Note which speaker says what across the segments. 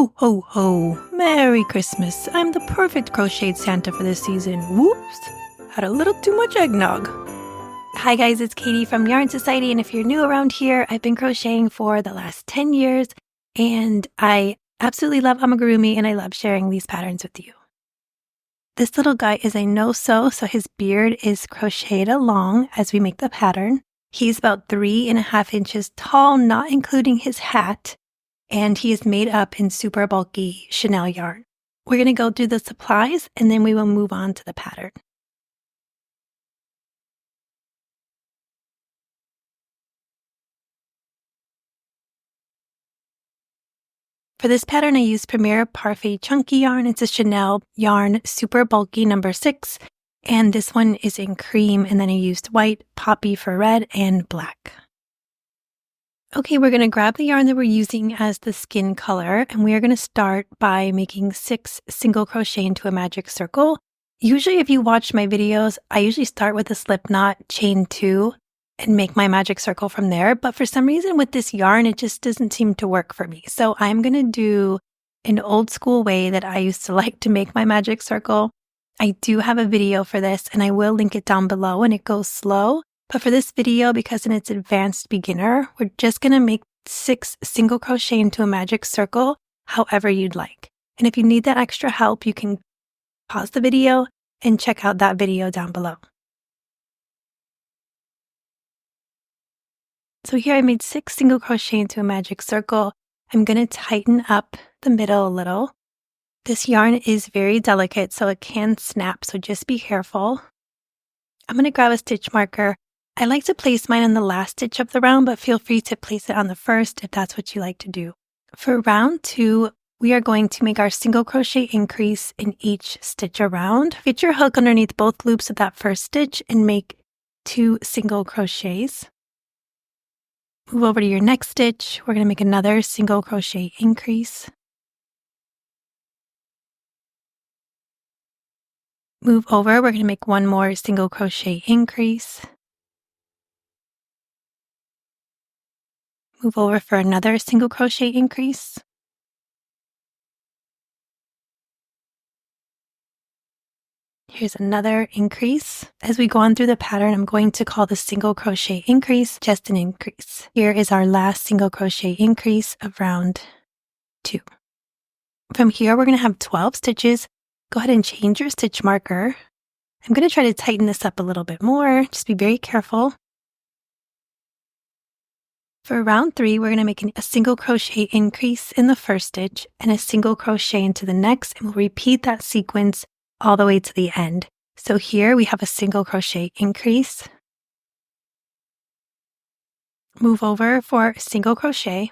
Speaker 1: Ho, ho, ho. Merry Christmas. I'm the perfect crocheted Santa for this season. Whoops. Had a little too much eggnog. Hi guys, it's Katie from Yarn Society, and if you're new around here, I've been crocheting for the last 10 years, and I absolutely love amigurumi, and I love sharing these patterns with you. This little guy is a no-sew, so his beard is crocheted along as we make the pattern. He's about 3.5 inches tall, not including his hat, and he is made up in super bulky chenille yarn. We're going to go through the supplies, and then we will move on to the pattern. For this pattern, I used Premier Parfait Chunky yarn. It's a chenille yarn, super bulky, number 6. And this one is in cream, and then I used white, poppy for red, and black. Okay, we're going to grab the yarn that we're using as the skin color, and we are going to start by making 6 single crochet into a magic circle. Usually, if you watch my videos, I usually start with a Slipknot chain 2 and make my magic circle from there. But for some reason with this yarn, it just doesn't seem to work for me. So I'm going to do an old school way that I used to like to make my magic circle. I do have a video for this, and I will link it down below, and it goes slow. But for this video, because in its advanced beginner, we're just going to make 6 single crochet into a magic circle however you'd like. And if you need that extra help, you can pause the video and check out that video down below. So here I made 6 single crochet into a magic circle. I'm going to tighten up the middle a little. This yarn is very delicate, so it can snap, so just be careful. I'm going to grab a stitch marker. I like to place mine on the last stitch of the round, but feel free to place it on the first if that's what you like to do. For round 2, we are going to make our single crochet increase in each stitch around. Get your hook underneath both loops of that first stitch and make 2 single crochets. Move over to your next stitch. We're going to make another single crochet increase. Move over, we're going to make 1 more single crochet increase. Move over for another single crochet increase. Here's another increase. As we go on through the pattern, I'm going to call the single crochet increase just an increase. Here is our last single crochet increase of round 2. From here, we're going to have 12 stitches. Go ahead and change your stitch marker. I'm going to try to tighten this up a little bit more. Just be very careful. For round 3, we're going to make a single crochet increase in the first stitch and a single crochet into the next, and we'll repeat that sequence all the way to the end. So here we have a single crochet increase. Move over for a single crochet.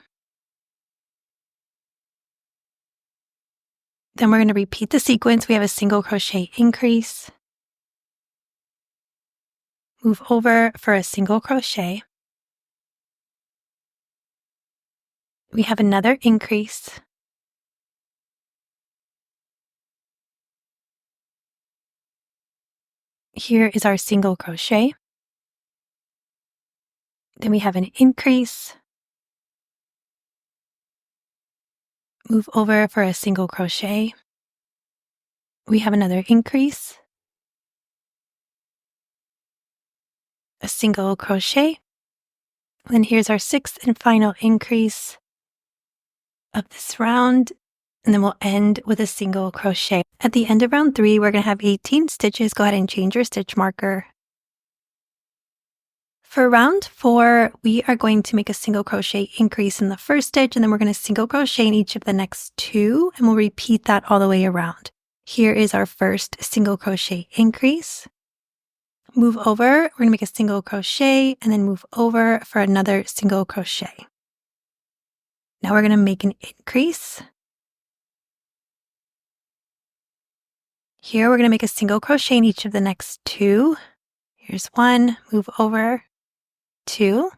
Speaker 1: Then we're going to repeat the sequence. We have a single crochet increase. Move over for a single crochet. We have another increase. Here is our single crochet. Then we have an increase. Move over for a single crochet. We have another increase. A single crochet. Then here's our 6th and final increase of this round, and then we'll end with a single crochet. At the end of round 3, we're going to have 18 stitches. Go ahead and change your stitch marker. For round 4, we are going to make a single crochet increase in the first stitch, and then we're going to single crochet in each of the next 2, and we'll repeat that all the way around. Here is our first single crochet increase. Move over, we're going to make a single crochet, and then move over for another single crochet. Now we're going to make an increase. Here we're going to make a single crochet in each of the next 2. Here's 1, move over, 2.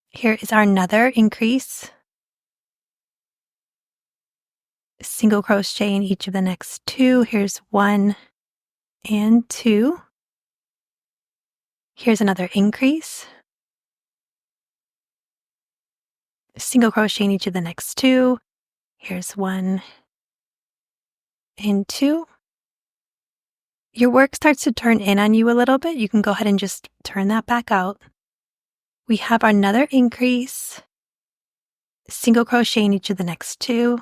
Speaker 1: Here is our another increase. Single crochet in each of the next 2. Here's 1 and 2. Here's another increase. Single crochet in each of the next 2. Here's 1 and 2. Your work starts to turn in on you a little bit. You can go ahead and just turn that back out. We have another increase, single crochet in each of the next 2.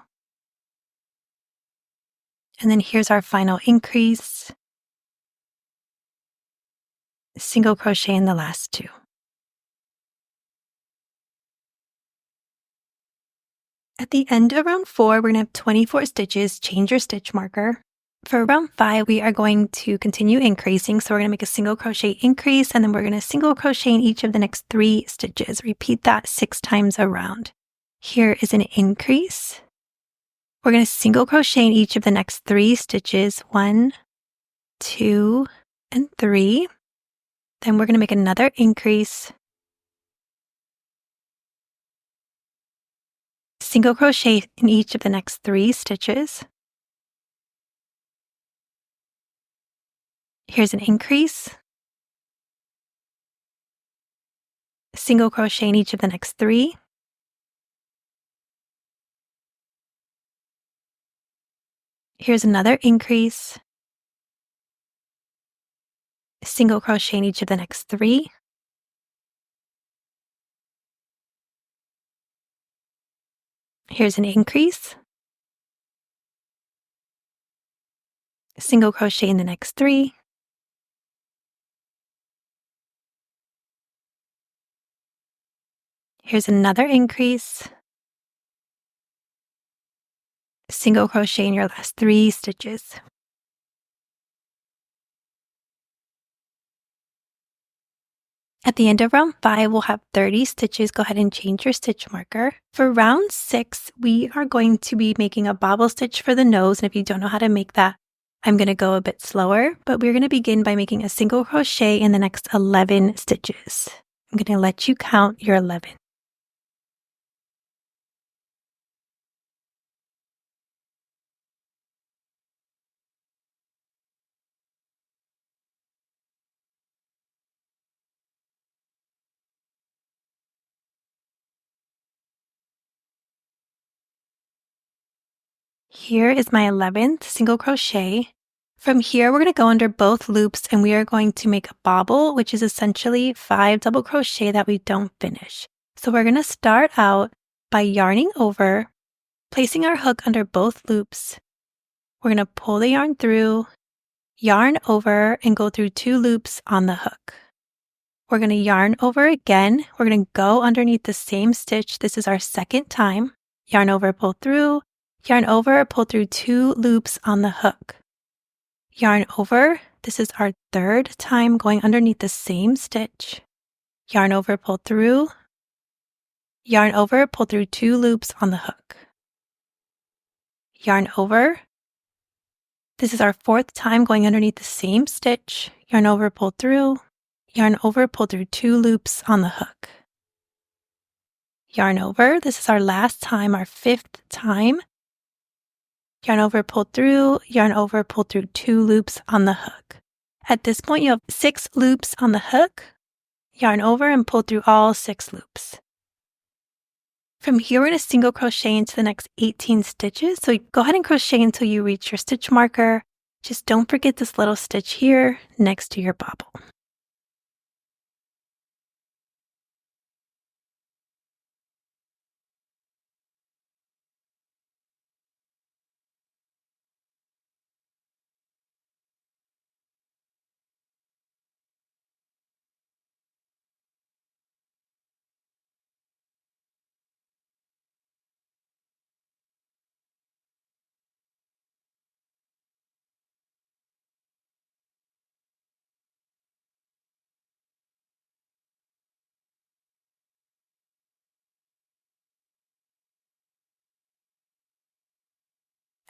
Speaker 1: And then here's our final increase, single crochet in the last 2. At the end of round 4, we're going to have 24 stitches. Change your stitch marker. For round 5, we are going to continue increasing. So we're going to make a single crochet increase, and then we're going to single crochet in each of the next 3 stitches. Repeat that 6 times around. Here is an increase. We're going to single crochet in each of the next 3 stitches. 1, 2, and 3. Then we're going to make another increase. Single crochet in each of the next 3 stitches. Here's an increase. Single crochet in each of the next 3. Here's another increase. Single crochet in each of the next 3. Here's an increase. Single crochet in the next 3. Here's another increase. Single crochet in your last 3 stitches. At the end of round 5, we'll have 30 stitches. Go ahead and change your stitch marker. For round 6, we are going to be making a bobble stitch for the nose. And if you don't know how to make that, I'm going to go a bit slower, but we're going to begin by making a single crochet in the next 11 stitches. I'm going to let you count your 11. Here is my 11th single crochet. From here, we're going to go under both loops and we are going to make a bobble, which is essentially 5 double crochet that we don't finish. So we're going to start out by yarning over, placing our hook under both loops. We're going to pull the yarn through, yarn over, and go through 2 loops on the hook. We're going to yarn over again. We're going to go underneath the same stitch. This is our second time. Yarn over, pull through, yarn over, pull through 2 loops on the hook. Yarn over, this is our third time going underneath the same stitch. Yarn over, pull through, yarn over, pull through 2 loops on the hook. Yarn over, this is our fourth time going underneath the same stitch. Yarn over, pull through, yarn over, pull through 2 loops on the hook. Yarn over, this is our last time, our 5th time. Yarn over, pull through, yarn over, pull through 2 loops on the hook. At this point, you have 6 loops on the hook. Yarn over and pull through all 6 loops. From here, we're going to single crochet into the next 18 stitches. So go ahead and crochet until you reach your stitch marker. Just don't forget this little stitch here next to your bobble.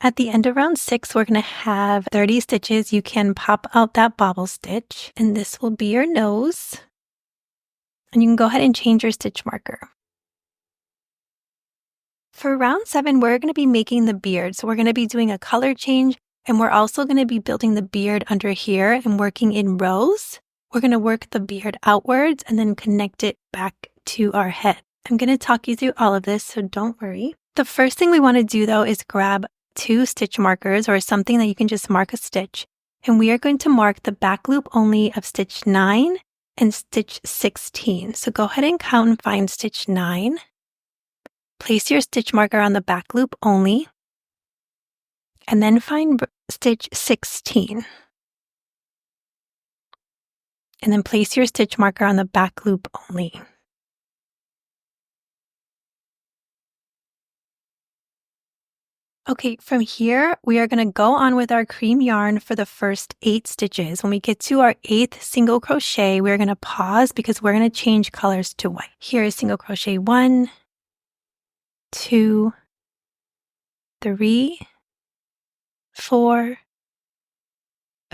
Speaker 1: At the end of round 6, we're going to have 30 stitches. You can pop out that bobble stitch, and this will be your nose. And you can go ahead and change your stitch marker. For round 7, we're going to be making the beard. So we're going to be doing a color change, and we're also going to be building the beard under here and working in rows. We're going to work the beard outwards and then connect it back to our head. I'm going to talk you through all of this, so don't worry. The first thing we want to do though is grab 2 stitch markers or something that you can just mark a stitch. And we are going to mark the back loop only of stitch 9 and stitch 16. So go ahead and count and find stitch 9. Place your stitch marker on the back loop only. And then find stitch 16. And then place your stitch marker on the back loop only. Okay, from here, we are going to go on with our cream yarn for the first 8 stitches. When we get to our 8th single crochet, we're going to pause because we're going to change colors to white. Here is single crochet 1, 2, 3, 4,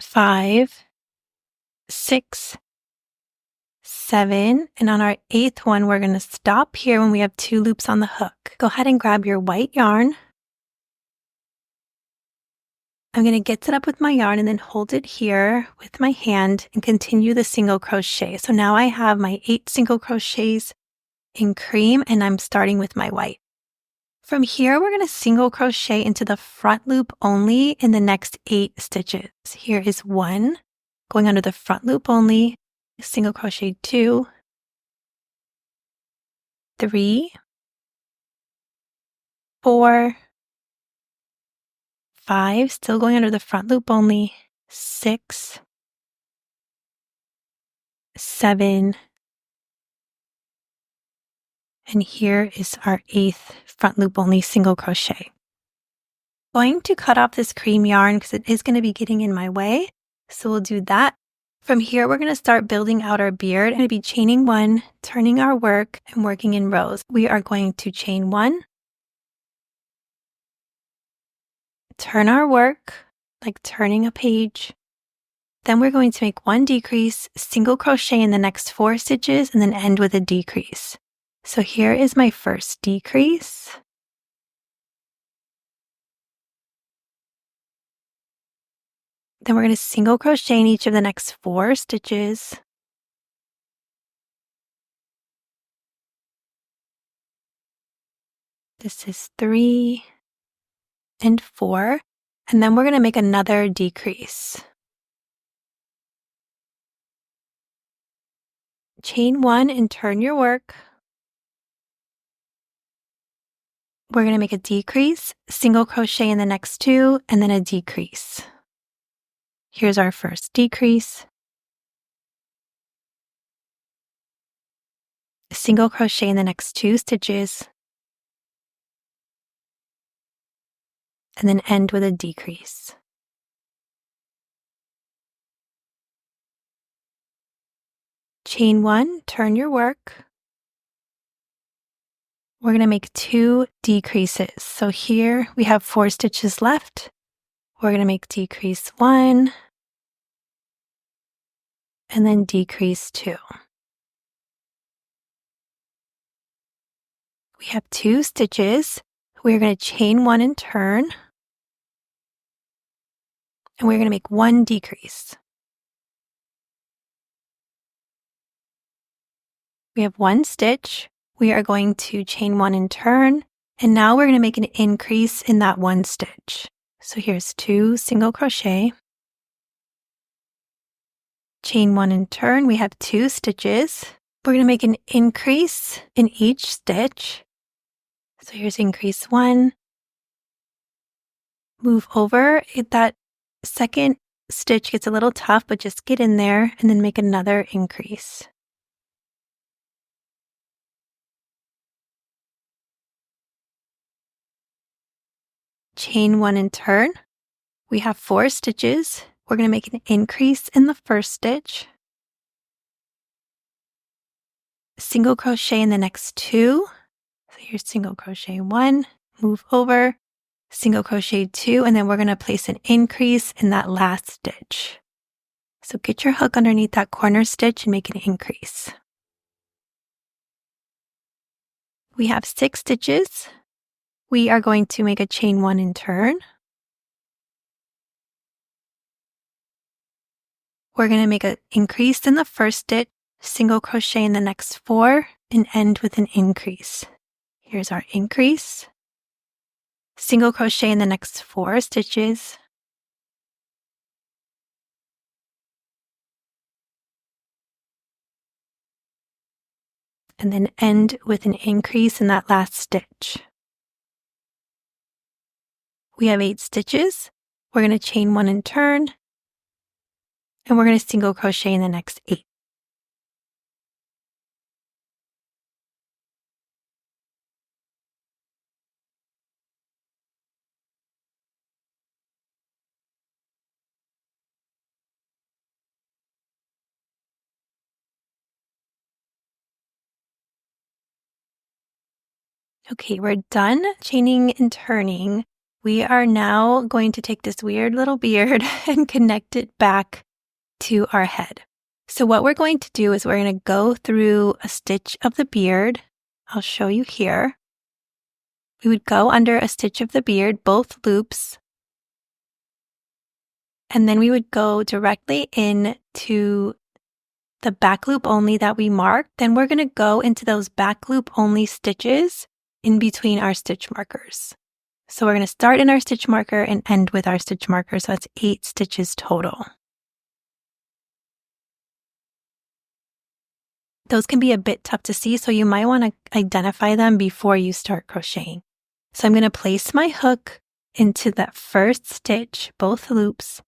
Speaker 1: 5, 6, 7, and on our 8th one, we're going to stop here when we have 2 loops on the hook. Go ahead and grab your white yarn. I'm going to get set up with my yarn and then hold it here with my hand and continue the single crochet. So now I have my 8 single crochets in cream and I'm starting with my white. From here, we're going to single crochet into the front loop only in the next 8 stitches. Here is 1, going under the front loop only, single crochet 2, 3, 4, 5, still going under the front loop only, 6, 7, and here is our 8th front loop only single crochet. Going to cut off this cream yarn because it is going to be getting in my way, so we'll do that. From here, we're going to start building out our beard. I'm going to be chaining 1, turning our work, and working in rows. We are going to chain 1, turn our work, like turning a page. Then we're going to make 1 decrease, single crochet in the next 4 stitches, and then end with a decrease. So here is my first decrease. Then we're going to single crochet in each of the next 4 stitches. This is 3 and 4. And then we're going to make another decrease. Chain 1 and turn your work. We're going to make a decrease, single crochet in the next 2, and then a decrease. Here's our first decrease. Single crochet in the next 2 stitches. And then end with a decrease. Chain 1, turn your work. We're going to make 2 decreases. So here we have 4 stitches left. We're going to make decrease 1 and then decrease 2. We have 2 stitches. We're going to chain 1 and turn. And we're going to make 1 decrease. We have 1 stitch. We are going to chain 1 and turn. And now we're going to make an increase in that 1 stitch. So here's 2 single crochet. Chain 1 and turn. We have 2 stitches. We're going to make an increase in each stitch. So here's increase 1. Move over. That second stitch gets a little tough, but just get in there and then make another increase. Chain 1 and turn. We have 4 stitches. We're going to make an increase in the first stitch. Single crochet in the next 2. So here's single crochet 1, move over, single crochet 2, and then we're going to place an increase in that last stitch. So get your hook underneath that corner stitch and make an increase. We have 6 stitches. We are going to make a chain 1 and turn. We're going to make an increase in the first stitch, single crochet in the next 4, and end with an increase. Here's our increase. single crochet in the next 4 stitches, and then end with an increase in that last stitch. We have 8 stitches. We're going to chain 1 and turn, and we're going to single crochet in the next 8. Okay, we're done chaining and turning. We are now going to take this weird little beard and connect it back to our head. So what we're going to do is we're going to go through a stitch of the beard. I'll show you here. We would go under a stitch of the beard, both loops, and then we would go directly into the back loop only that we marked. Then we're going to go into those back loop only stitches in between our stitch markers. So we're going to start in our stitch marker and end with our stitch marker. So that's 8 stitches total. Those can be a bit tough to see, so you might want to identify them before you start crocheting. So I'm going to place my hook into that first stitch, both loops.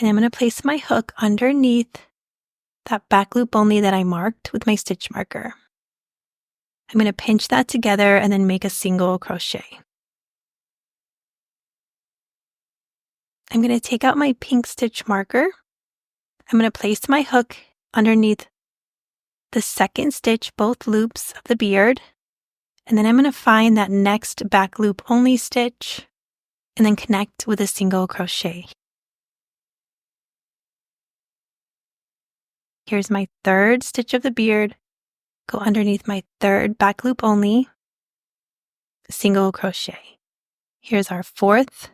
Speaker 1: And I'm going to place my hook underneath that back loop only that I marked with my stitch marker. I'm going to pinch that together and then make a single crochet. I'm going to take out my pink stitch marker. I'm going to place my hook underneath the second stitch, both loops of the beard. And then I'm going to find that next back loop only stitch and then connect with a single crochet. Here's my third stitch of the beard. Go underneath my third back loop only, single crochet. Here's our fourth.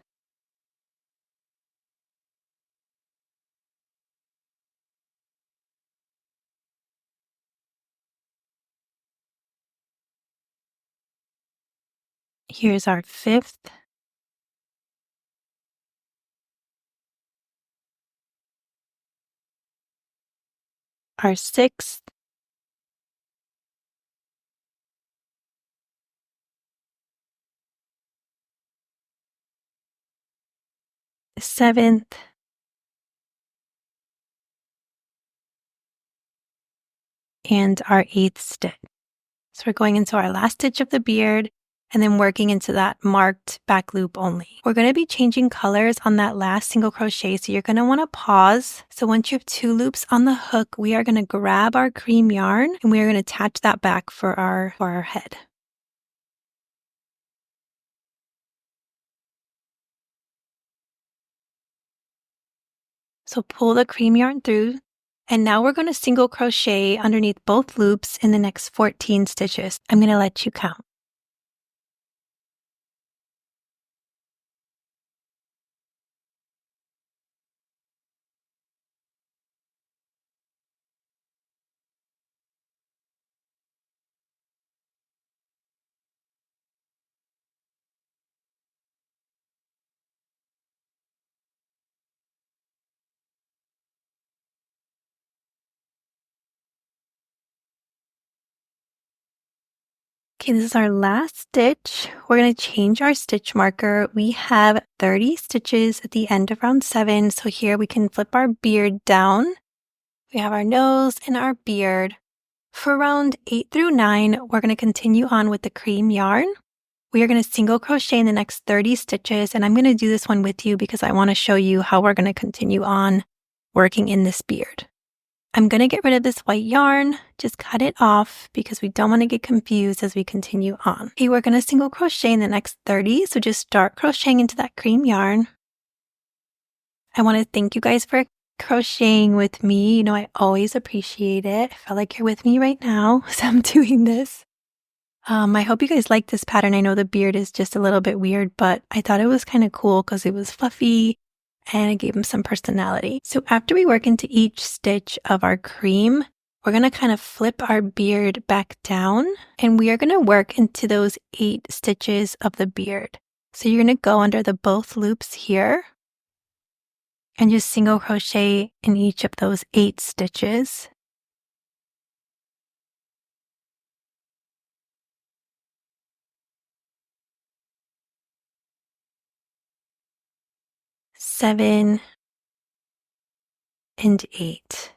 Speaker 1: Here's our fifth. Our sixth. Seventh. And our 8th stitch. So we're going into our last stitch of the beard and then working into that marked back loop only. We're going to be changing colors on that last single crochet, so you're going to want to pause. So once you have 2 loops on the hook, we are going to grab our cream yarn and we are going to attach that back for our head. So pull the cream yarn through, and now we're going to single crochet underneath both loops in the next 14 stitches. I'm going to let you count. Okay, this is our last stitch. We're going to change our stitch marker. We have 30 stitches at the end of round 7. So here we can flip our beard down. We have our nose and our beard. For round 8 through 9, we're going to continue on with the cream yarn. We are going to single crochet in the next 30 stitches, and I'm going to do this one with you because I want to show you how we're going to continue on working in this beard. I'm going to get rid of this white yarn, just cut it off because we don't want to get confused as we continue on. Okay, we're going to single crochet in the next 30, so just start crocheting into that cream yarn. I want to thank you guys for crocheting with me. You know, I always appreciate it. I feel like you're with me right now as I'm doing this. I hope you guys like this pattern. I know the beard is just a little bit weird, but I thought it was kind of cool because it was fluffy and it gave him some personality. So after we work into each stitch of our cream, we're going to kind of flip our beard back down, and we are going to work into those 8 stitches of the beard. So you're going to go under the both loops here and just single crochet in each of those 8 stitches. Seven and 8.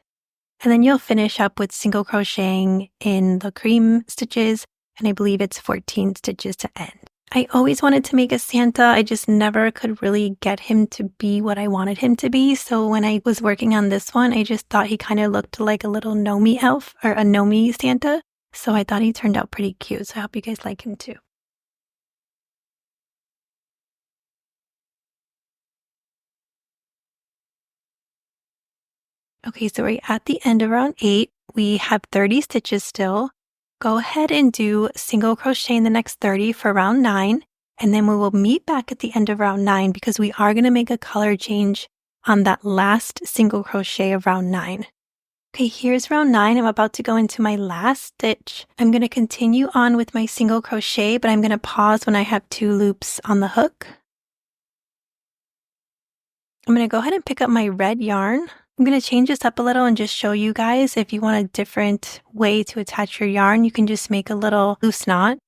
Speaker 1: And then you'll finish up with single crocheting in the cream stitches, and I believe it's 14 stitches to end. I always wanted to make a Santa. I just never could really get him to be what I wanted him to be. So when I was working on this one, I just thought he kind of looked like a little Nomi elf or a Nomi Santa. So I thought he turned out pretty cute. So I hope you guys like him too. Okay, so we're at the end of round 8. We have 30 stitches still. Go ahead and do single crochet in the next 30 for round 9. And then we will meet back at the end of round 9 because we are going to make a color change on that last single crochet of round 9. Okay, here's round 9. I'm about to go into my last stitch. I'm going to continue on with my single crochet, but I'm going to pause when I have 2 loops on the hook. I'm going to go ahead and pick up my red yarn. I'm going to change this up a little and just show you guys if you want a different way to attach your yarn, you can just make a little loose knot.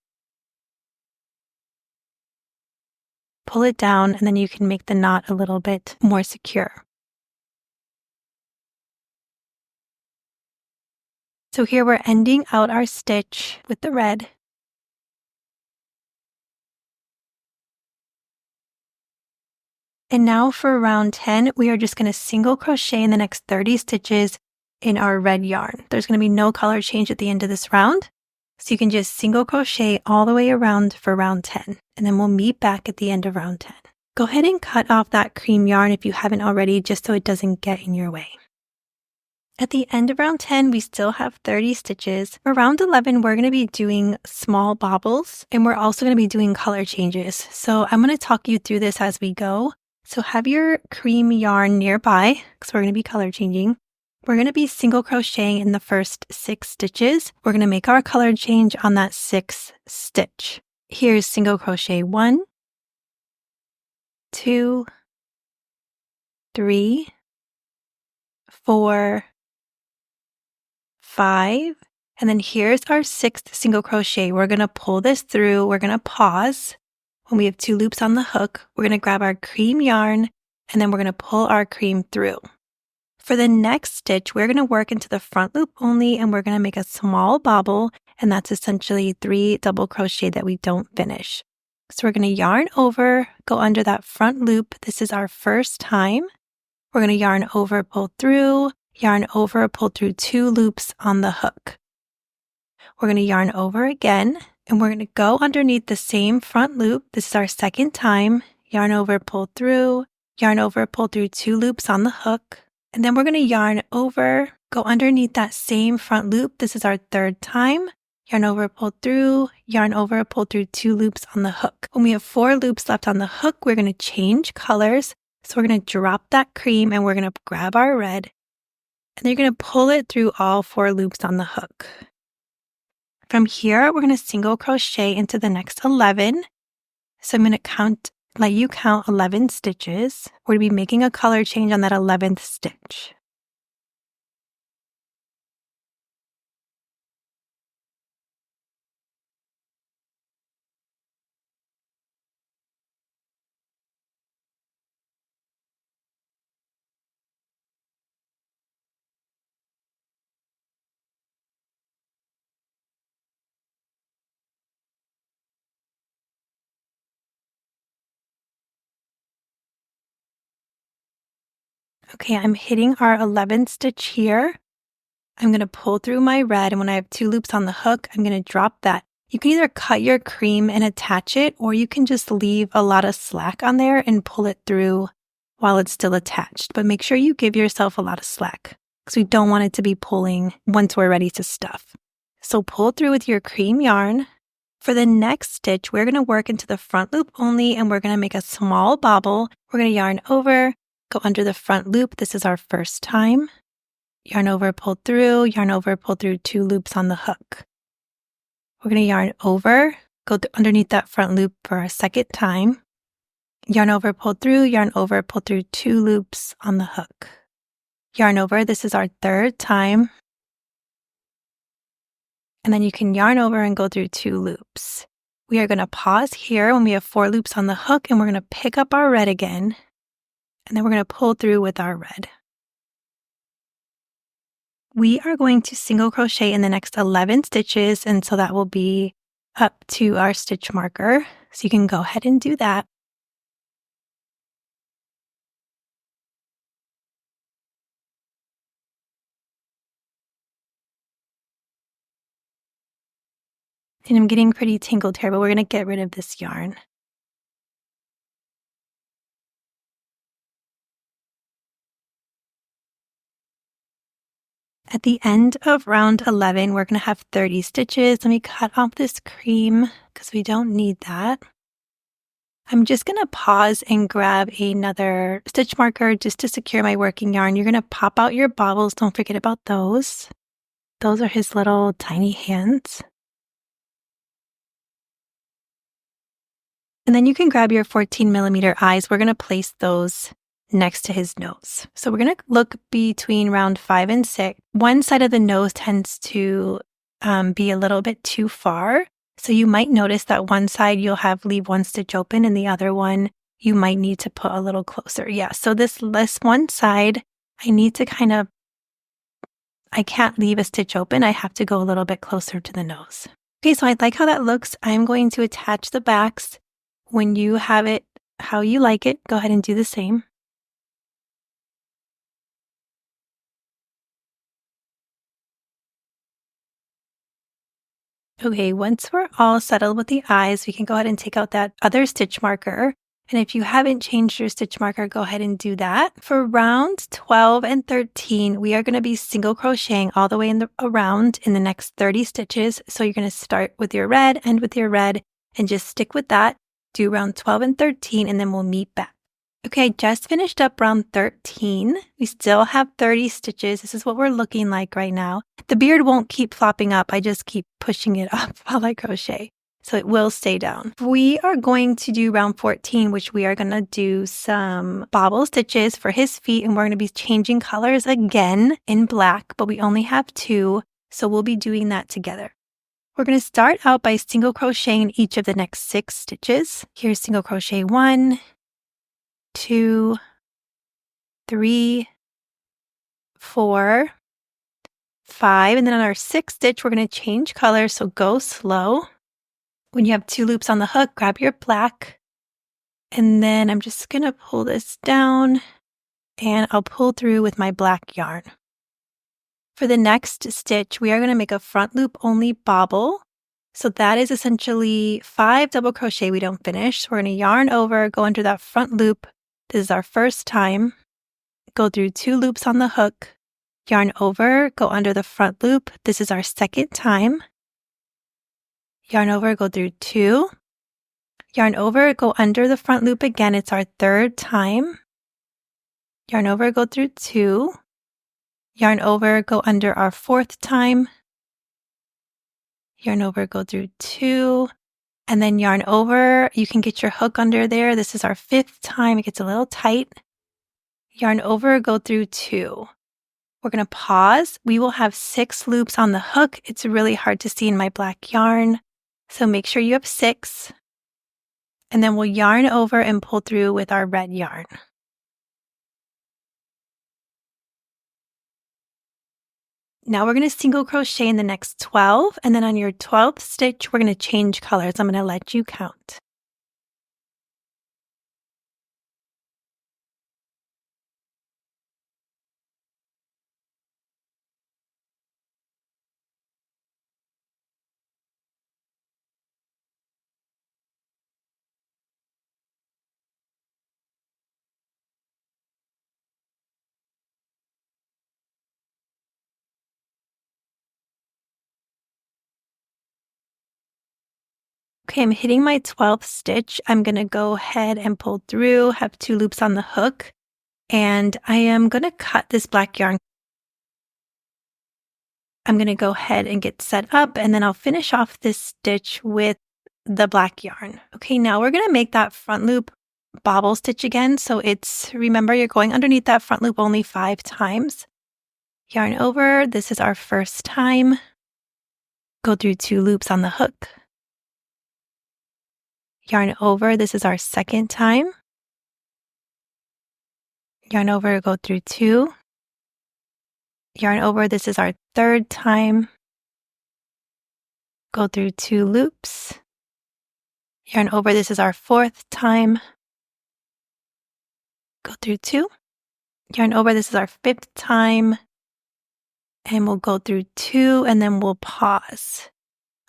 Speaker 1: Pull it down and then you can make the knot a little bit more secure. So here we're ending out our stitch with the red. And now for round 10, we are just going to single crochet in the next 30 stitches in our red yarn. There's going to be no color change at the end of this round. So you can just single crochet all the way around for round 10. And then we'll meet back at the end of round 10. Go ahead and cut off that cream yarn if you haven't already, just so it doesn't get in your way. At the end of round 10, we still have 30 stitches. For round 11, we're going to be doing small bobbles, and we're also going to be doing color changes. So I'm going to talk you through this as we go. So have your cream yarn nearby, because we're going to be color changing. We're going to be single crocheting in the first 6 stitches. We're going to make our color change on that 6th stitch. Here's single crochet 1, 2, 3, 4, 5, and then here's our 6th single crochet. We're going to pull this through. We're going to pause. When we have 2 loops on the hook, we're going to grab our cream yarn and then we're going to pull our cream through. For the next stitch, we're going to work into the front loop only and we're going to make a small bobble, and that's essentially 3 double crochet that we don't finish. So we're going to yarn over, go under that front loop. This is our first time. We're going to yarn over, pull through, yarn over, pull through 2 loops on the hook. We're going to yarn over again. And we're going to go underneath the same front loop. This is our second time. Yarn over, pull through, yarn over, pull through 2 loops on the hook. And then we're going to yarn over, go underneath that same front loop. This is our third time. Yarn over, pull through, yarn over, pull through 2 loops on the hook. When we have 4 loops left on the hook, we're going to change colors. So we're going to drop that cream and we're going to grab our red. And then you're going to pull it through all 4 loops on the hook. From here, we're going to single crochet into the next 11. So I'm going to let you count 11 stitches. We're going to be making a color change on that 11th stitch. Okay, I'm hitting our 11th stitch here. I'm going to pull through my red, and when I have 2 loops on the hook, I'm going to drop that. You can either cut your cream and attach it, or you can just leave a lot of slack on there and pull it through while it's still attached. But make sure you give yourself a lot of slack because we don't want it to be pulling once we're ready to stuff. So pull through with your cream yarn. For the next stitch, we're going to work into the front loop only, and we're going to make a small bobble. We're going to yarn over, go under the front loop. This is our first time. yarn over, pull through, two loops on the hook. We're going to yarn over, go underneath that front loop for a second time. Yarn over, pull through, two loops on the hook. Yarn over, this is our third time. And then you can yarn over and go through two loops. We are going to pause here when we have 4 loops on the hook, and we're going to pick up our red again. And then we're going to pull through with our red. We are going to single crochet in the next 11 stitches, and so that will be up to our stitch marker. So you can go ahead and do that. And I'm getting pretty tangled here, but we're going to get rid of this yarn. At the end of round 11, we're going to have 30 stitches. Let me cut off this cream because we don't need that. I'm just going to pause and grab another stitch marker just to secure my working yarn. You're going to pop out your bobbles. Don't forget about those. Those are his little tiny hands. And then you can grab your 14mm eyes. We're going to place those next to his nose. So we're going to look between round 5 and 6. One side of the nose tends to be a little bit too far. So you might notice that one side you'll have leave one stitch open and the other one you might need to put a little closer. Yeah, so this one side, I need to I can't leave a stitch open. I have to go a little bit closer to the nose. Okay, so I like how that looks. I'm going to attach the backs. When you have it how you like it, go ahead and do the same. Okay, once we're all settled with the eyes, we can go ahead and take out that other stitch marker. And if you haven't changed your stitch marker, go ahead and do that. For rounds 12 and 13, we are going to be single crocheting all the way around in the next 30 stitches. So you're going to start with your red, end with your red, and just stick with that. Do round 12 and 13, and then we'll meet back. Okay, I just finished up round 13. We still have 30 stitches. This is what we're looking like right now. The beard won't keep flopping up. I just keep pushing it up while I crochet. So it will stay down. We are going to do round 14, which we are going to do some bobble stitches for his feet. And we're going to be changing colors again in black, but we only have 2. So we'll be doing that together. We're going to start out by single crocheting each of the next 6 stitches. Here's single crochet 1, 2, 3, 4, 5, and then on our 6th stitch, we're going to change color, so go slow. When you have 2 loops on the hook, grab your black, and then I'm just going to pull this down, and I'll pull through with my black yarn. For the next stitch, we are going to make a front loop only bobble. So that is essentially 5 double crochet we don't finish. So we're going to yarn over, go under that front loop. This is our first time. Go through 2 loops on the hook. Yarn over, go under the front loop. This is our second time. Yarn over, go through 2. Yarn over, go under the front loop again. It's our third time. Yarn over, go through 2. Yarn over, go under our 4th time. Yarn over, go through 2. And then yarn over, you can get your hook under there. This is our 5th time. It gets a little tight. Yarn over, go through 2. We're going to pause. We will have 6 loops on the hook. It's really hard to see in my black yarn. So make sure you have 6. And then we'll yarn over and pull through with our red yarn. Now we're going to single crochet in the next 12, and then on your 12th stitch, we're going to change colors. I'm going to let you count. Okay, I'm hitting my 12th stitch. I'm going to go ahead and pull through, have 2 loops on the hook, and I am going to cut this black yarn. I'm going to go ahead and get set up, and then I'll finish off this stitch with the black yarn. Okay, now we're going to make that front loop bobble stitch again. So remember, you're going underneath that front loop only 5 times. Yarn over, this is our first time. Go through 2 loops on the hook. Yarn over, this is our second time. Yarn over, go through 2. Yarn over, this is our third time. Go through 2 loops. Yarn over, this is our fourth time. Go through 2. Yarn over, this is our fifth time. And we'll go through 2 and then we'll pause.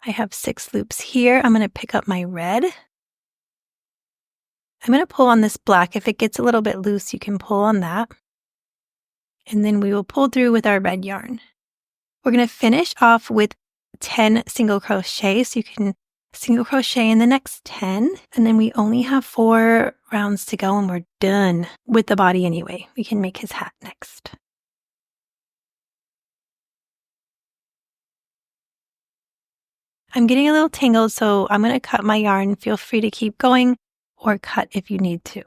Speaker 1: I have 6 loops here. I'm going to pick up my red. I'm going to pull on this black. If it gets a little bit loose, you can pull on that. And then we will pull through with our red yarn. We're going to finish off with 10 single crochet. So you can single crochet in the next 10. And then we only have 4 rounds to go and we're done with the body anyway. We can make his hat next. I'm getting a little tangled, so I'm going to cut my yarn. Feel free to keep going or cut if you need to.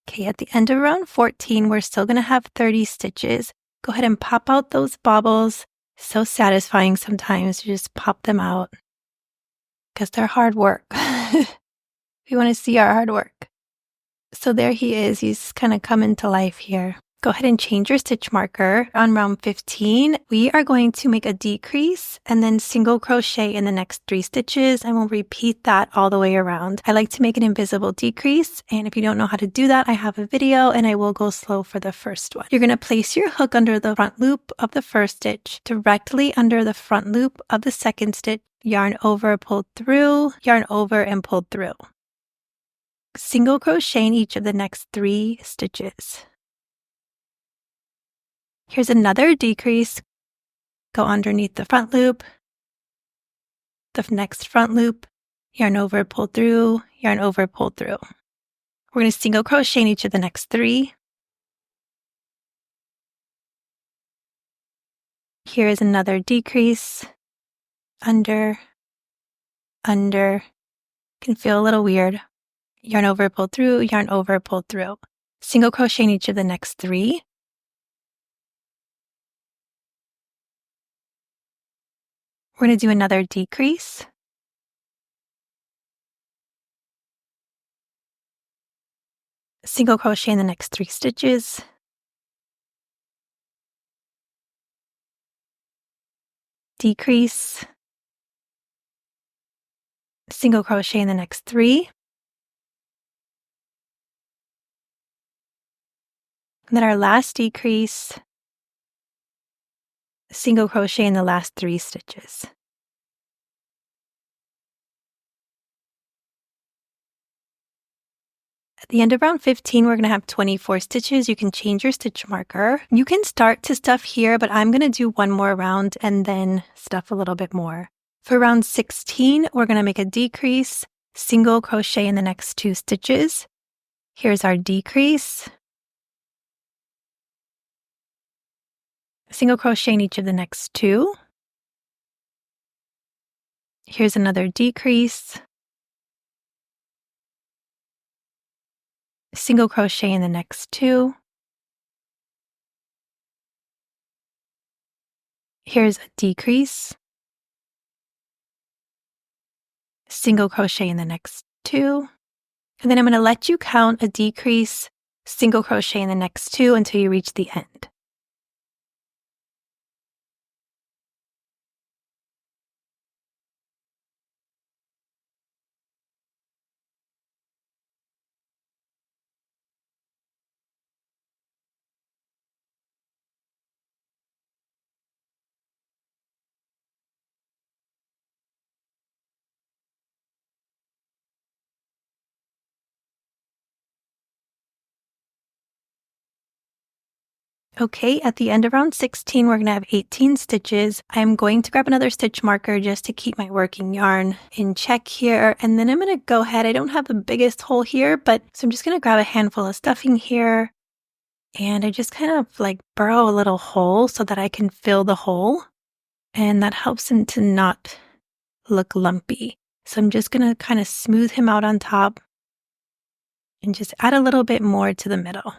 Speaker 1: Okay, at the end of round 14, we're still going to have 30 stitches. Go ahead and pop out those bobbles. So satisfying sometimes to just pop them out because they're hard work. We want to see our hard work. So there he is. He's kind of coming to life here. Go ahead and change your stitch marker. On round 15, we are going to make a decrease and then single crochet in the next 3 stitches, and we'll repeat that all the way around. I like to make an invisible decrease, and if you don't know how to do that, I have a video and I will go slow for the first one. You're going to place your hook under the front loop of the first stitch, directly under the front loop of the second stitch, yarn over, pull through, yarn over, and pull through. Single crochet in each of the next 3 stitches. Here's another decrease. Go underneath the front loop, the next front loop, yarn over, pull through, yarn over, pull through. We're going to single crochet in each of the next 3. Here is another decrease. Under. Can feel a little weird. Yarn over, pull through, yarn over, pull through. Single crochet in each of the next 3. We're going to do another decrease. Single crochet in the next 3 stitches. Decrease. Single crochet in the next 3. And then our last decrease. Single crochet in the last 3 stitches. At the end of round 15, we're going to have 24 stitches. You can change your stitch marker. You can start to stuff here, but I'm going to do one more round and then stuff a little bit more. For round 16, we're going to make a decrease, single crochet in the next 2 stitches. Here's our decrease. Single crochet in each of the next 2. Here's another decrease. Single crochet in the next 2. Here's a decrease. Single crochet in the next 2. And then I'm going to let you count a decrease, single crochet in the next 2 until you reach the end. Okay, at the end of round 16, we're going to have 18 stitches. I'm going to grab another stitch marker just to keep my working yarn in check here. And then I'm going to go ahead. I don't have the biggest hole here, so I'm just going to grab a handful of stuffing here. And I just kind of like burrow a little hole so that I can fill the hole. And that helps him to not look lumpy. So I'm just going to kind of smooth him out on top and just add a little bit more to the middle.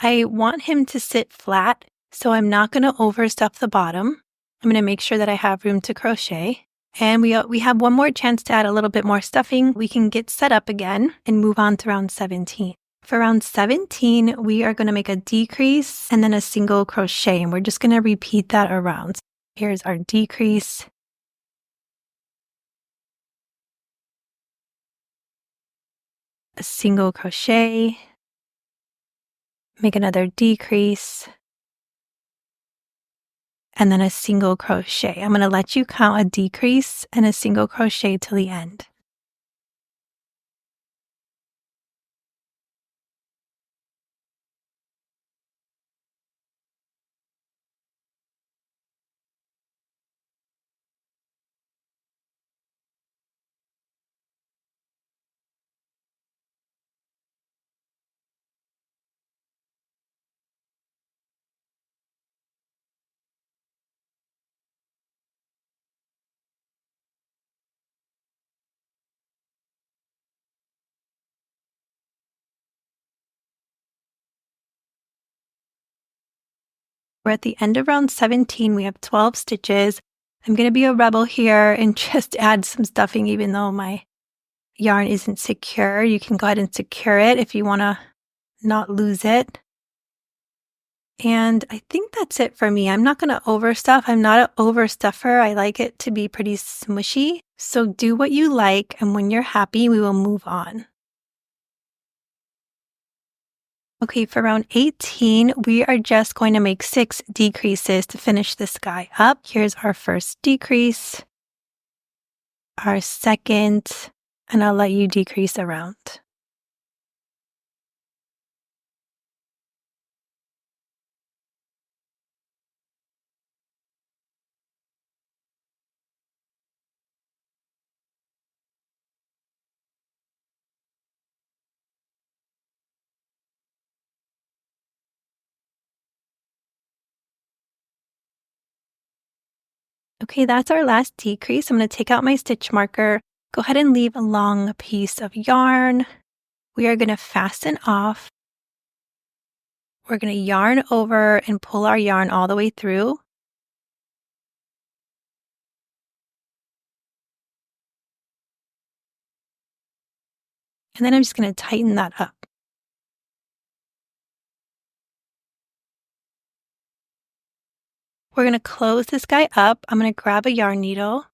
Speaker 1: I want him to sit flat, so I'm not going to overstuff the bottom. I'm going to make sure that I have room to crochet. And we have one more chance to add a little bit more stuffing. We can get set up again and move on to round 17. For round 17, we are going to make a decrease and then a single crochet, and we're just going to repeat that around. Here's our decrease. A single crochet. Make another decrease, and then a single crochet. I'm going to let you count a decrease and a single crochet till the end. We're at the end of round 17. We have 12 stitches. I'm going to be a rebel here and just add some stuffing even though my yarn isn't secure. You can go ahead and secure it if you want to not lose it. And I think that's it for me. I'm not going to overstuff. I'm not an overstuffer. I like it to be pretty smushy. So do what you like, and when you're happy, we will move on. Okay, for round 18, we are just going to make 6 decreases to finish this guy up. Here's our first decrease, our second, and I'll let you decrease around. Okay, that's our last decrease. I'm going to take out my stitch marker. Go ahead and leave a long piece of yarn. We are going to fasten off. We're going to yarn over and pull our yarn all the way through. And then I'm just going to tighten that up. We're going to close this guy up. I'm going to grab a yarn needle.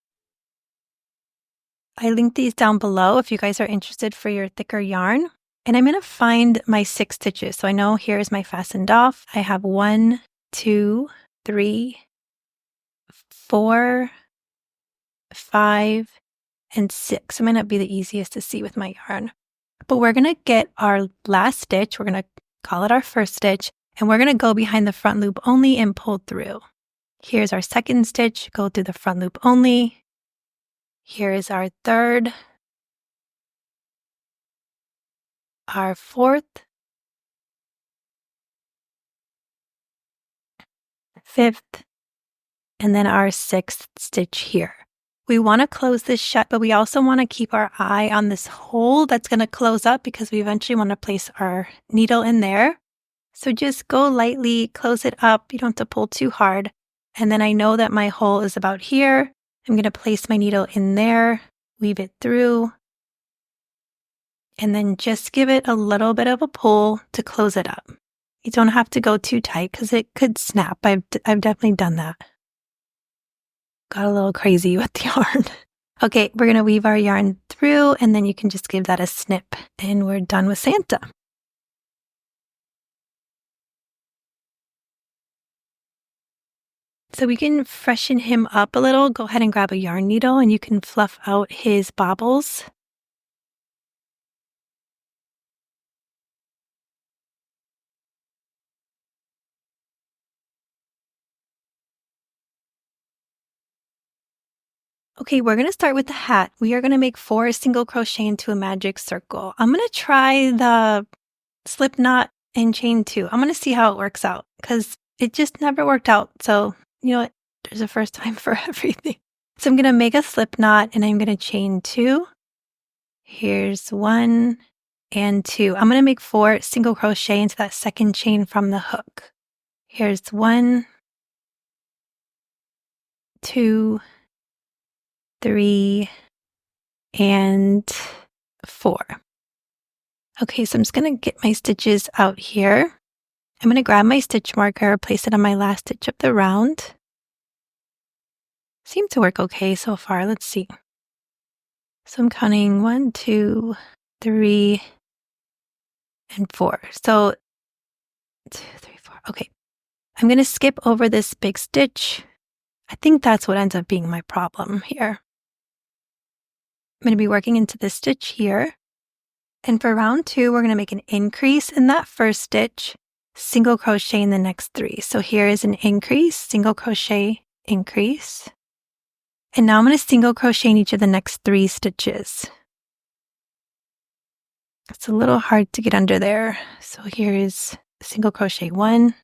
Speaker 1: I linked these down below if you guys are interested for your thicker yarn. And I'm going to find my 6 stitches. So I know here's my fastened off. I have 1, 2, 3, 4, 5, and 6. It might not be the easiest to see with my yarn. But we're going to get our last stitch. We're going to call it our first stitch. And we're going to go behind the front loop only and pull through. Here's our second stitch. Go through the front loop only. Here is our third. Our fourth. Fifth. And then our 6th stitch here. We want to close this shut, but we also want to keep our eye on this hole that's going to close up because we eventually want to place our needle in there. So just go lightly, close it up. You don't have to pull too hard. And then I know that my hole is about here. I'm going to place my needle in there, weave it through, and then just give it a little bit of a pull to close it up. You don't have to go too tight because it could snap. I've definitely done that. Got a little crazy with the yarn. Okay, we're going to weave our yarn through, and then you can just give that a snip, and we're done with Santa. So we can freshen him up a little. Go ahead and grab a yarn needle and you can fluff out his bobbles. Okay, we're going to start with the hat. We are going to make 4 single crochet into a magic circle. I'm going to try the Slipknot and Chain too. I'm going to see how it works out because it just never worked out. So, you know what? There's a first time for everything. So I'm going to make a slip knot and I'm going to chain 2. Here's 1 and 2. I'm going to make 4 single crochet into that second chain from the hook. Here's 1, 2, 3, and 4. Okay, so I'm just going to get my stitches out here. I'm going to grab my stitch marker, place it on my last stitch of the round. Seemed to work okay so far. Let's see. So I'm counting 1, 2, 3, and 4. So 2, 3, 4. Okay. I'm going to skip over this big stitch. I think that's what ends up being my problem here. I'm going to be working into this stitch here. And for round 2, we're going to make an increase in that first stitch, single crochet in the next 3. So here is an increase, single crochet, increase. And now I'm going to single crochet in each of the next 3 stitches. It's a little hard to get under there. So here is single crochet 1,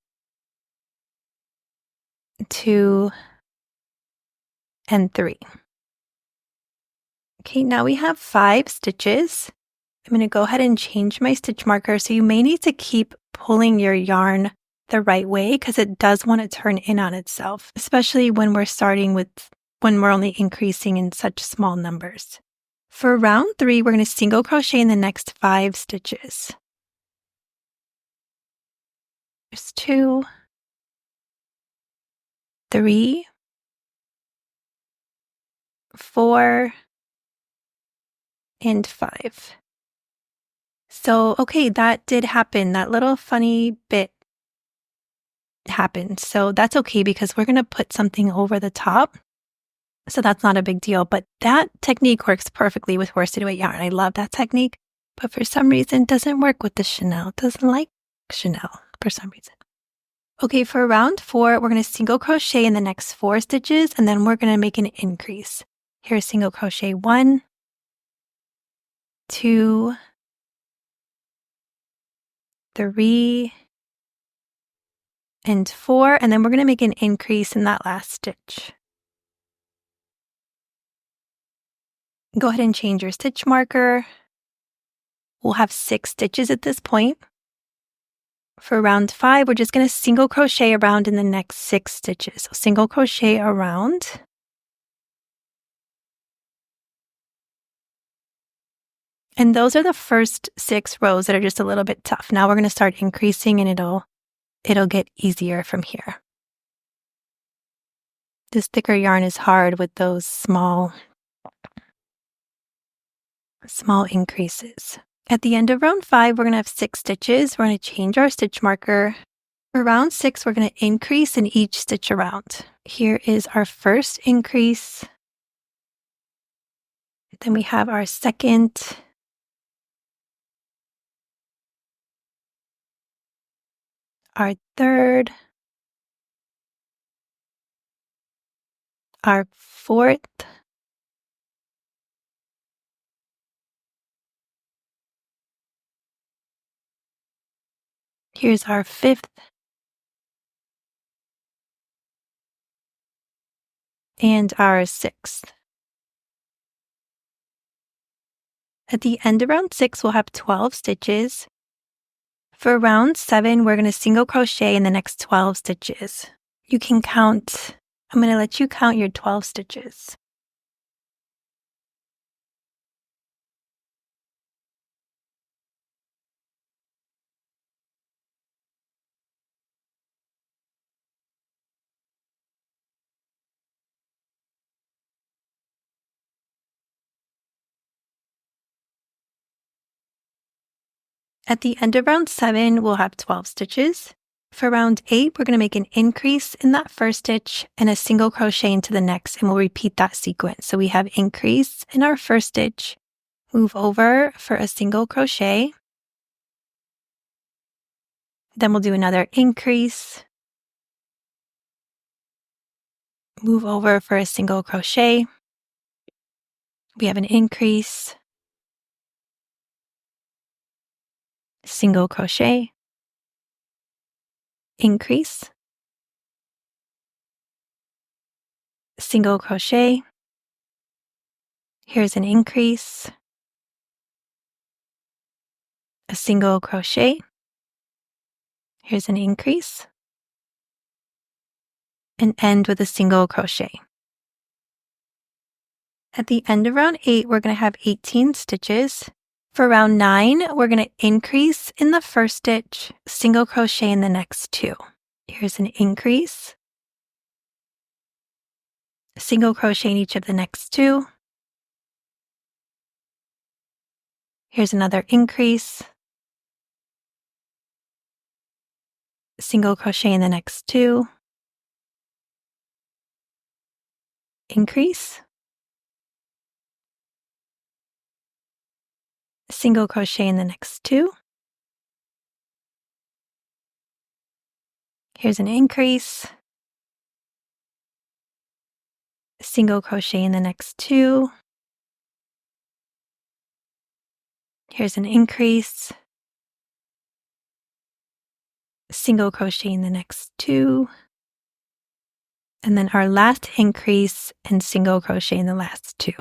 Speaker 1: 2, and 3. Okay, now we have 5 stitches. I'm going to go ahead and change my stitch marker. So you may need to keep pulling your yarn the right way because it does want to turn in on itself, especially when we're only increasing in such small numbers. For round 3, we're going to single crochet in the next 5 stitches. There's 2, 3, 4, and 5. So, okay, that did happen. That little funny bit happened. So that's okay because we're going to put something over the top. So that's not a big deal. But that technique works perfectly with worsted weight yarn. I love that technique. But for some reason, it doesn't work with the Chanel. It doesn't like Chanel for some reason. Okay, for round 4, we're going to single crochet in the next 4 stitches, and then we're going to make an increase. Here's single crochet 1, 2, 3, and 4, and then we're going to make an increase in that last stitch. Go ahead and change your stitch marker. We'll have 6 stitches at this point. For round 5, we're just going to single crochet around in the next 6 stitches. So single crochet around. And those are the first 6 rows that are just a little bit tough. Now we're going to start increasing and it'll get easier from here. This thicker yarn is hard with those small increases. At the end of round 5, we're going to have 6 stitches. We're going to change our stitch marker. For round 6, we're going to increase in each stitch around. Here is our first increase. Then we have our second. Our third. Our fourth. Here's our fifth. And our sixth. At the end of round 6, we'll have 12 stitches. For round 7, we're going to single crochet in the next 12 stitches. You can count. I'm going to let you count your 12 stitches. At the end of round 7, we'll have 12 stitches. For round 8, we're going to make an increase in that first stitch and a single crochet into the next, and we'll repeat that sequence. So we have increase in our first stitch, move over for a single crochet, then we'll do another increase, move over for a single crochet, we have an increase, single crochet, increase, single crochet, here's an increase, a single crochet, here's an increase, and end with a single crochet. At the end of round 8, we're going to have 18 stitches. For round 9, we're going to increase in the first stitch, single crochet in the next 2. Here's an increase, single crochet in each of the next 2. Here's another increase, single crochet in the next 2, increase, single crochet in the next 2. Here's an increase, single crochet in the next 2. Here's an increase, single crochet in the next 2. And then our last increase and single crochet in the last 2.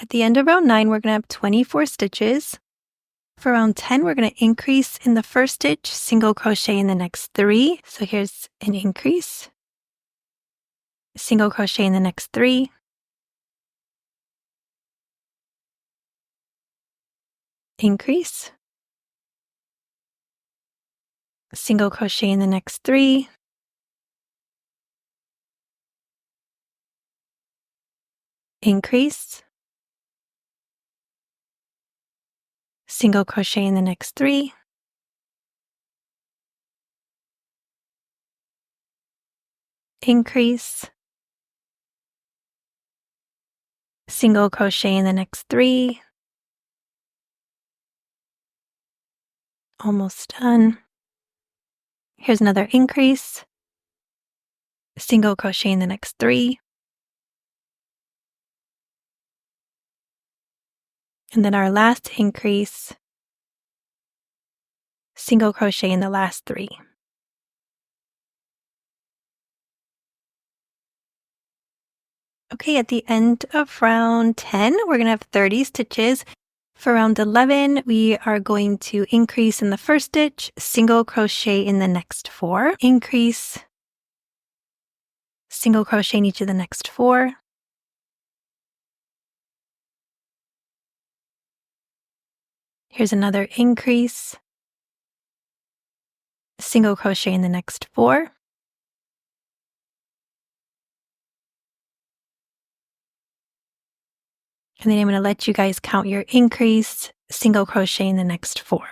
Speaker 1: At the end of round 9, we're going to have 24 stitches. For round 10, we're going to increase in the first stitch, single crochet in the next 3. So here's an increase, single crochet in the next 3, increase, single crochet in the next 3, increase, single crochet in the next 3, increase, single crochet in the next 3, almost done. Here's another increase, single crochet in the next 3, and then our last increase, single crochet in the last 3. Okay, at the end of round 10, we're going to have 30 stitches. For round 11, we are going to increase in the first stitch, single crochet in the next 4, increase, single crochet in each of the next 4, here's another increase, single crochet in the next 4, and then I'm going to let you guys count your increase, single crochet in the next 4.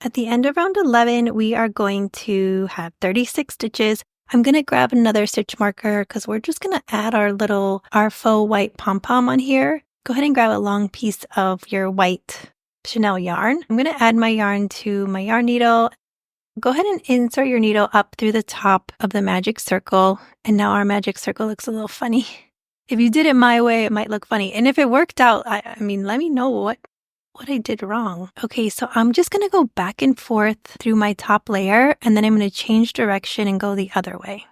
Speaker 1: At the end of round 11, we are going to have 36 stitches. I'm going to grab another stitch marker because we're just going to add our faux white pom-pom on here. Go ahead and grab a long piece of your white Chanel yarn. I'm going to add my yarn to my yarn needle. Go ahead and insert your needle up through the top of the magic circle. And now our magic circle looks a little funny. If you did it my way, it might look funny. And if it worked out, I mean, let me know what I did wrong. Okay, so I'm just gonna go back and forth through my top layer, and then I'm gonna change direction and go the other way.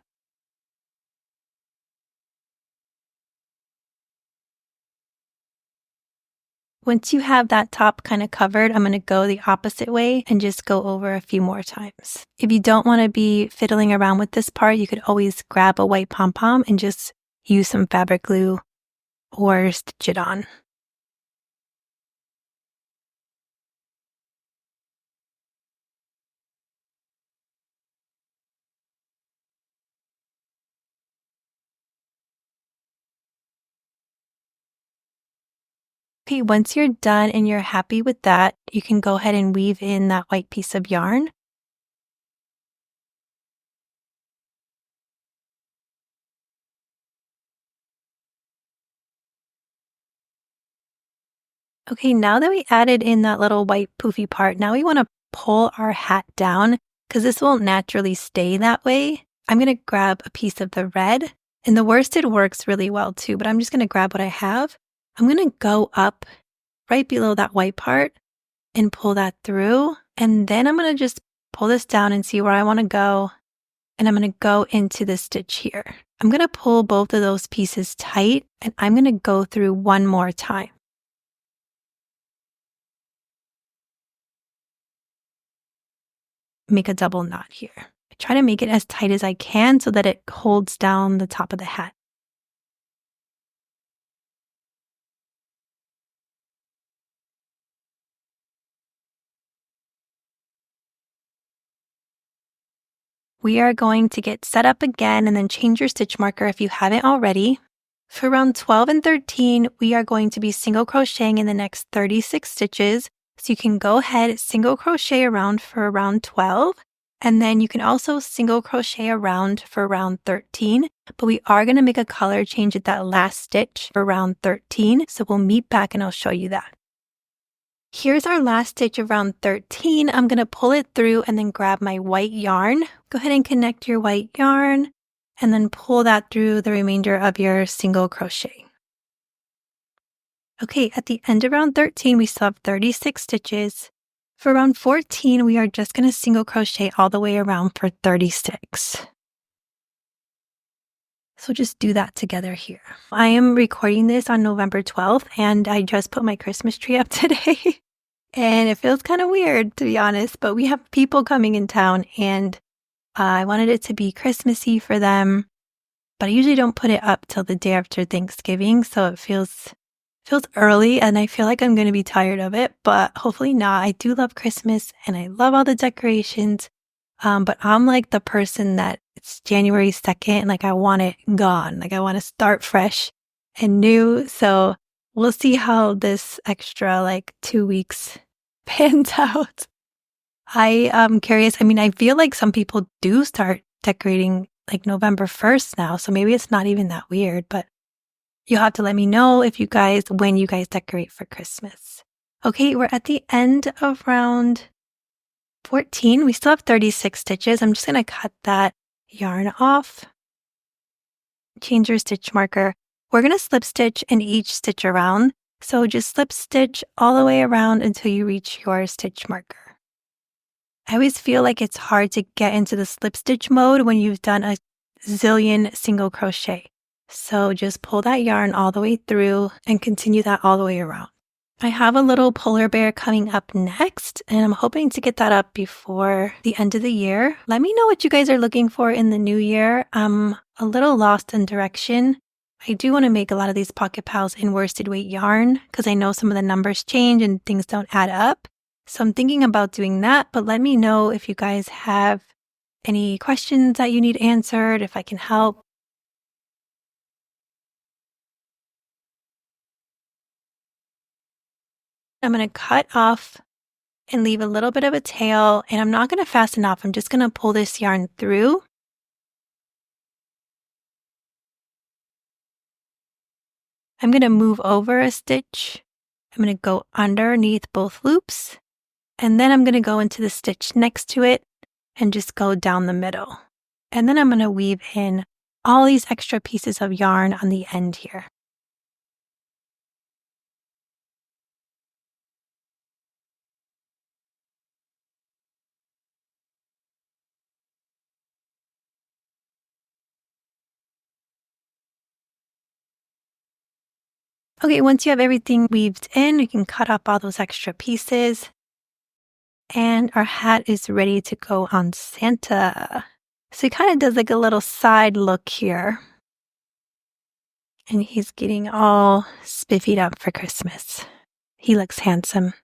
Speaker 1: Once you have that top kind of covered, I'm going to go the opposite way and just go over a few more times. If you don't want to be fiddling around with this part, you could always grab a white pom-pom and just use some fabric glue or stitch it on. Okay, once you're done and you're happy with that, you can go ahead and weave in that white piece of yarn. Okay, now that we added in that little white poofy part, now we want to pull our hat down because this won't naturally stay that way. I'm going to grab a piece of the red, and the worsted works really well too, but I'm just going to grab what I have. I'm going to go up right below that white part and pull that through, and then I'm going to just pull this down and see where I want to go, and I'm going to go into the stitch here. I'm going to pull both of those pieces tight, and I'm going to go through one more time. Make a double knot here. I try to make it as tight as I can so that it holds down the top of the hat. We are going to get set up again and then change your stitch marker if you haven't already. For round 12 and 13, we are going to be single crocheting in the next 36 stitches. So you can go ahead, single crochet around for round 12. And then you can also single crochet around for round 13, but we are going to make a color change at that last stitch for round 13. So we'll meet back and I'll show you that. Here's our last stitch of round 13. I'm going to pull it through and then grab my white yarn. Go ahead and connect your white yarn and then pull that through the remainder of your single crochet. Okay, at the end of round 13, we still have 36 stitches. For round 14, we are just going to single crochet all the way around for 36. So just do that together here. I am recording this on November 12th, and I just put my Christmas tree up today. And it feels kind of weird, to be honest, but we have people coming in town, and I wanted it to be Christmassy for them. But I usually don't put it up till the day after Thanksgiving, so it feels early, and I feel like I'm going to be tired of it, but hopefully not. I do love Christmas, and I love all the decorations, but I'm like the person that it's January 2nd, and like I want it gone. Like I want to start fresh and new, so we'll see how this extra like 2 weeks pans out. I am curious. I mean, I feel like some people do start decorating like November 1st now, so maybe it's not even that weird, but you'll have to let me know when you guys decorate for Christmas. Okay, we're at the end of round 14. We still have 36 stitches. I'm just going to cut that yarn off. Change your stitch marker. We're going to slip stitch in each stitch around. So just slip stitch all the way around until you reach your stitch marker. I always feel like it's hard to get into the slip stitch mode when you've done a zillion single crochet. So just pull that yarn all the way through and continue that all the way around. I have a little polar bear coming up next, and I'm hoping to get that up before the end of the year. Let me know what you guys are looking for in the new year. I'm a little lost in direction. I do want to make a lot of these pocket pals in worsted weight yarn because I know some of the numbers change and things don't add up. So I'm thinking about doing that, but let me know if you guys have any questions that you need answered, if I can help. I'm going to cut off and leave a little bit of a tail, and I'm not going to fasten off. I'm just going to pull this yarn through. I'm going to move over a stitch. I'm going to go underneath both loops, and then I'm going to go into the stitch next to it and just go down the middle. And then I'm going to weave in all these extra pieces of yarn on the end here. Okay, once you have everything weaved in, you can cut up all those extra pieces. And our hat is ready to go on Santa. So he kind of does like a little side look here. And he's getting all spiffied up for Christmas. He looks handsome.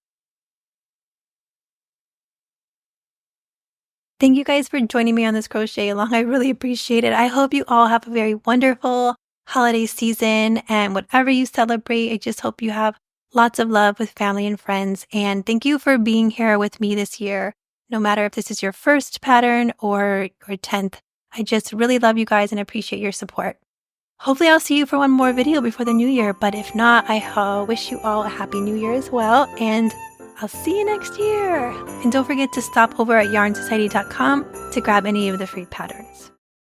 Speaker 1: Thank you guys for joining me on this crochet along. I really appreciate it. I hope you all have a very wonderful holiday season, and whatever you celebrate, I just hope you have lots of love with family and friends. And thank you for being here with me this year. No matter if this is your first pattern or your 10th, I just really love you guys and appreciate your support. Hopefully I'll see you for one more video before the new year, but if not, I wish you all a happy new year as well, and I'll see you next year. And don't forget to stop over at yarnsociety.com to grab any of the free patterns.